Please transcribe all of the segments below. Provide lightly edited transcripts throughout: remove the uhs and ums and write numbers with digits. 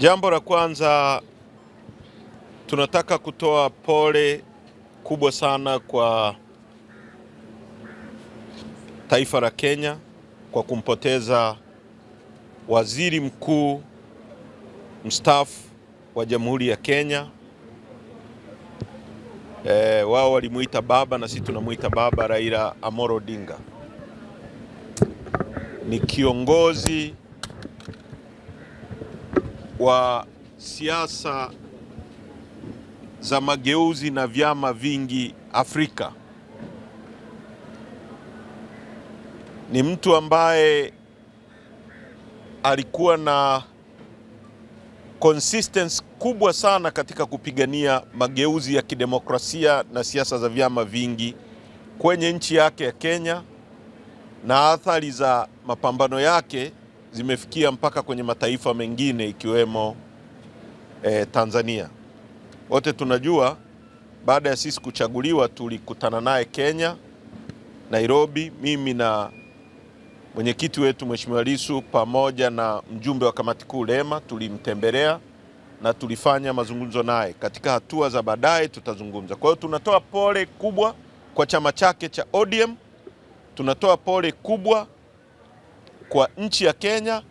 Jambo la kwanza, tunataka kutoa pole kubwa sana kwa taifa la Kenya kwa kumpoteza waziri mkuu mstaafu wa Jamhuri ya Kenya. Wao walimuita baba na sisi tunamuita baba. Raila Amolo Odinga ni kiongozi wa siasa za mageuzi na vyama vingi Afrika. Ni mtu ambaye alikuwa na consistency kubwa sana katika kupigania mageuzi ya kidemokrasia na siasa za vyama vingi kwenye nchi yake ya Kenya, na athari za mapambano yake zimefikia mpaka kwenye mataifa mengine ikiwemo Tanzania. Wote tunajua baada ya sisi kuchaguliwa tulikutana naye Kenya, Nairobi, mimi na mwenyekiti wetu Mheshimiwa Lissu pamoja na mjumbe wa kamati kuu Lema tulimtembelea na tulifanya mazungumzo naye. Katika hatua za baadaye tutazungumza. Kwa hiyo tunatoa pole kubwa kwa chama chake cha ODM, tunatoa pole kubwa kwa nchi ya Kenya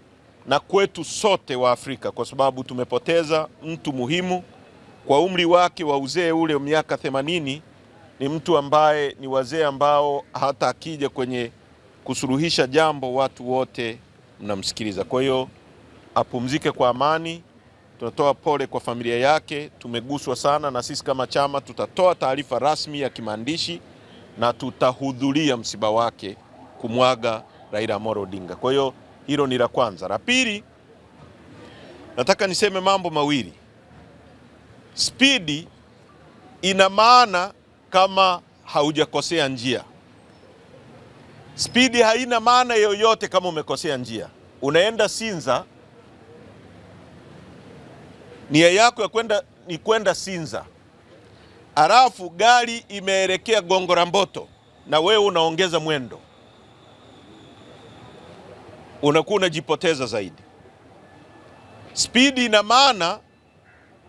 na kwetu sote wa Afrika, kwa sababu tumepoteza mtu muhimu. Kwa umri wake wa uzee ule miaka 80, ni mtu ambaye ni wazee ambao hata akija kwenye kusuluhisha jambo watu wote mnamsikiliza. Kwa hiyo apumzike kwa amani. Tunatoa pole kwa familia yake, tumeguswa sana, na sisi kama chama tutatoa taarifa rasmi ya kimaandishi na tutahudhuria msiba wake kumwaga Raila Amolo Odinga. Kwa hiyo hilo ni la kwanza. La pili, nataka niseme mambo mawili. Spidi ina maana kama haujakosea njia. Spidi haina maana yoyote kama umekosea njia. Unaenda Sinza, nia yako ya kwenda Sinza, alafu gari imeelekea Gongo la Mboto na wewe unaongeza mwendo, unakuwa unajipoteza zaidi. Spidi ina maana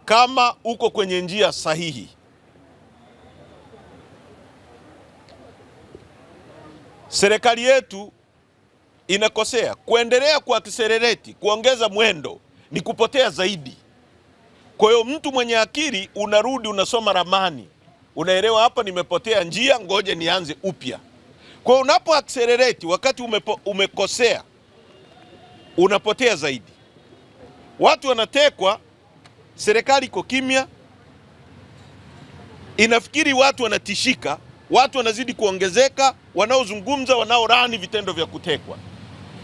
kama uko kwenye njia sahihi. Serikali yetu inakosea. Kuendelea kwa accelerate, kuongeza mwendo ni kupotea zaidi. Kwa hiyo mtu mwenye akili unarudi unasoma ramani, unaelewa hapa nimepotea njia, ngoje nianze upya. Kwa hiyo unapo accelerate wakati umekosea unapotea zaidi. Watu wanatekwa, serikali iko kimya, inafikiri watu wanatishika, watu wanazidi kuongezeka, wanaozungumza, wanaorani vitendo vya kutekwa.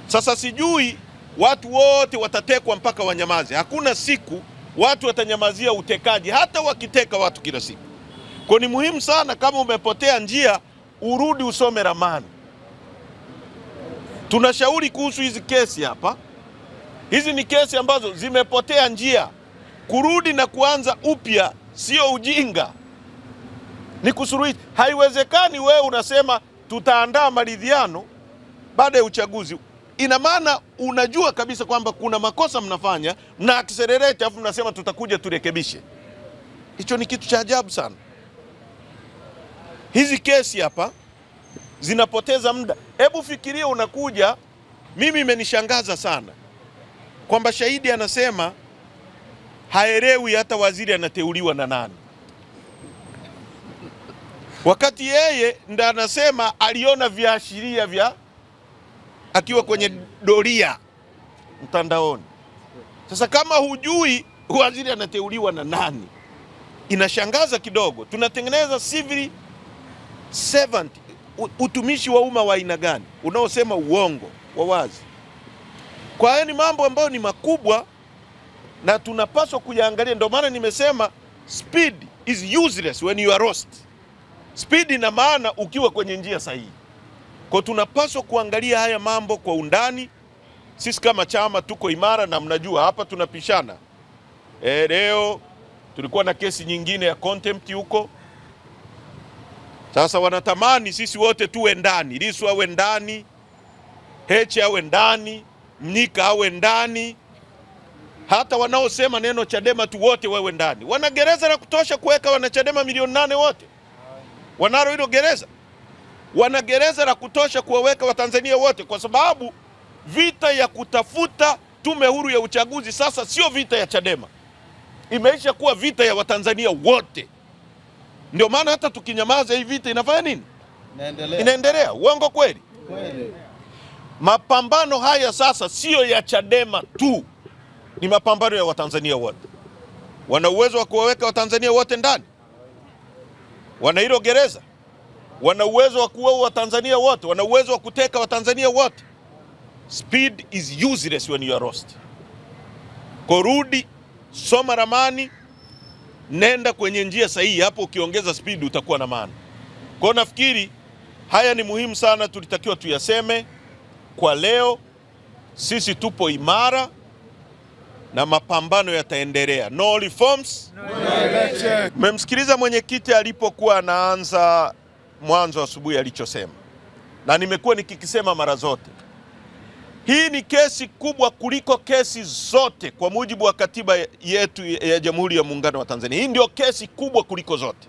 Sasa sijui watu wote watatekwa mpaka wanyamaze. Hakuna siku watu watanyamazia utekaji, hata wakiteka watu kila siku. Kwa ni muhimu sana kama umepotea njia urudi usome ramani. Tunashauri kuhusu hizi kesi hapa. Hizi ni kesi ambazo zimepotea njia. Kurudi na kuanza upya sio ujinga, ni kusuluhisha. Haiwezekani wewe unasema tutaandaa maridhiano baada ya uchaguzi. Ina maana unajua kabisa kwamba kuna makosa mnafanya, mna accelerate afu mnasema tutakuja turekebishe. Hicho ni kitu cha ajabu sana. Hizi kesi hapa zinapoteza muda. Hebu fikiria unakuja, mimi imenishangaza sana kwamba shahidi anasema haelewi hata waziri anateuliwa na nani, wakati yeye ndiye anasema aliona viashiria vya akiwa kwenye doria mtandaoni. Sasa kama hujui waziri anateuliwa na nani, inashangaza kidogo. Tunatengeneza civil servant, utumishi wa umma wa aina gani unaosema uongo wa wazi? Kwa hiyo ni mambo ambayo ni makubwa na tunapaswa kuyaangalia. Ndio maana nimesema speed is useless when you are lost. Speed ina maana ukiwa kwenye njia sahihi. Kwa tunapaswa kuangalia haya mambo kwa undani. Sisi kama chama tuko imara, na mnajua hapa tunapishana. Leo tulikuwa na kesi nyingine ya contempt huko. Sasa wanatamani sisi wote tuwe ndani. Lissu awe ndani, Heche awe ndani, Mnyika awe ndani. hata wanaosema neno Chadema tu wote wewe ndani. Wana gereza la kutosha kuweka wanachadema milioni 8 wote. Wanalo hilo gereza. Wana gereza la kutosha kuwaweka Watanzania wote, kwa sababu vita ya kutafuta tume huru ya uchaguzi sasa sio vita ya Chadema. Imeisha kuwa vita ya Watanzania wote. Ndio maana hata tukinyamaza hii vita inafanya nini? Inaendelea. Uongo kweli? Kweli. Mapambano haya sasa sio ya Chadema tu. Ni mapambano ya Watanzania wote. Wana uwezo wa kuwaweka Watanzania wote ndani? Wana hilo gereza? Wana uwezo wa kuua Watanzania wote? Wana uwezo wa kuteka Watanzania wote? Speed is useless when you are lost. Kurudi, soma ramani, nenda kwenye njia sahihi. Hapo ukiongeza speed utakuwa na maana. Kwa nafikiri haya ni muhimu sana, tulitakiwa tuyaseme kwa leo. Sisi tupo imara na mapambano yataendelea. No reforms, no election. Mmemsikiliza mwenyekiti alipokuwa anaanza mwanzo asubuhi alichosema, na nimekuwa nikikisema mara zote. Hii ni kesi kubwa kuliko kesi zote kwa mujibu wa katiba yetu ya Jamhuri ya Muungano wa Tanzania. Hii ndio kesi kubwa kuliko zote.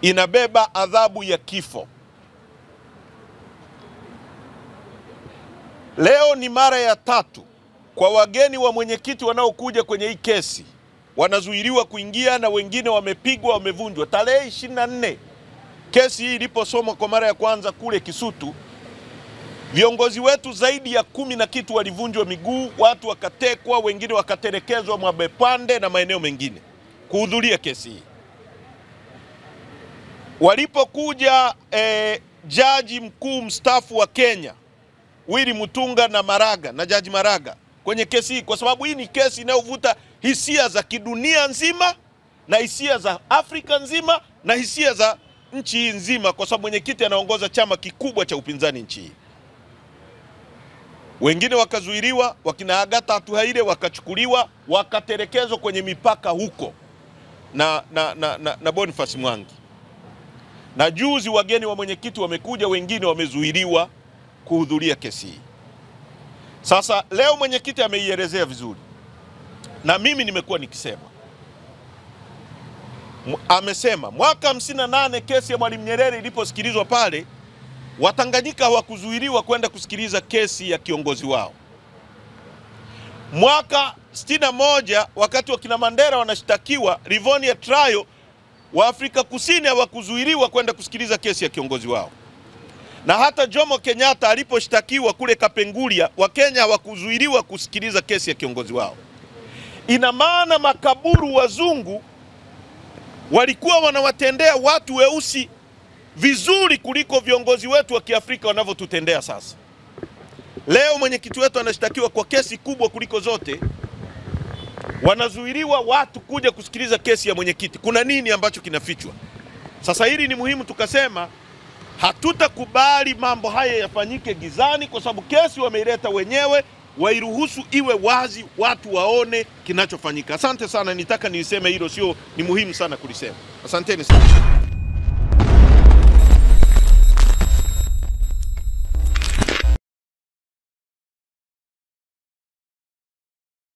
Inabeba adhabu ya kifo. Leo ni mara ya 3 kwa wageni wa mwenyekiti wanaokuja kwenye hii kesi. Wanazuiliwa kuingia na wengine wamepigwa, wamevunjwa. Tarehe 24 kesi hii iliposomwa kwa mara ya kwanza kule Kisutu, viongozi wetu zaidi ya 10 na kitu walivunjwa miguu, watu wakatekwa, wengine wakatelekezwa Mwabepande na maeneo mengine kuhudhuria kesi hii. Walipokuja jaji mkuu mstaafu wa Kenya Willy Mutunga na Maraga na jaji Maraga kwenye kesi hii, kwa sababu hii ni kesi inayovuta hisia za kidunia nzima na hisia za Afrika nzima na hisia za nchi hii nzima, kwa sababu mwenyekiti anaongoza chama kikubwa cha upinzani nchi hii. Wengine wakazuiliwa, wakina Agatha Atuhaire wakachukuliwa, wakatelekezwa kwenye mipaka huko na Boniface Mwangi. Na juzi wageni wa mwenyekiti wamekuja, wengine wamezuiliwa kuhudhuria kesi hii. Sasa leo mwenyekiti ameielezea vizuri, na mimi nimekuwa nikisema. Amesema mwaka 58 kesi ya Mwalimu Nyerere iliposikilizwa pale, Watanganyika hawakuzuiliwa kwenda kusikiliza kesi ya kiongozi wao. Mwaka 61 wakati wa kina Mandela wanashtakiwa Rivonia trial, wa Afrika Kusini hawakuzuiliwa kwenda kusikiliza kesi ya kiongozi wao. Na hata Jomo Kenyatta aliposhtakiwa kule Kapenguria, wa Kenya hawakuzuiliwa kusikiliza kesi ya kiongozi wao. Ina maana makaburu wazungu walikuwa wanawatendea watu weusi vizuri kuliko viongozi wetu wa Kiafrika wanavyotutendea sasa. Leo mwenyekiti wetu anashtakiwa kwa kesi kubwa kuliko zote. Wanazuiliwa watu kuja kusikiliza kesi ya mwenyekiti. Kuna nini ambacho kinafichwa? Sasa hili ni muhimu tukasema, hatutakubali mambo haya yafanyike gizani, kwa sababu kesi wameileta wenyewe, wairuhusu iwe wazi, watu waone kinachofanyika. Asante sana, nitaka niliseme hilo, sio ni muhimu sana kulisema. Asanteni sana.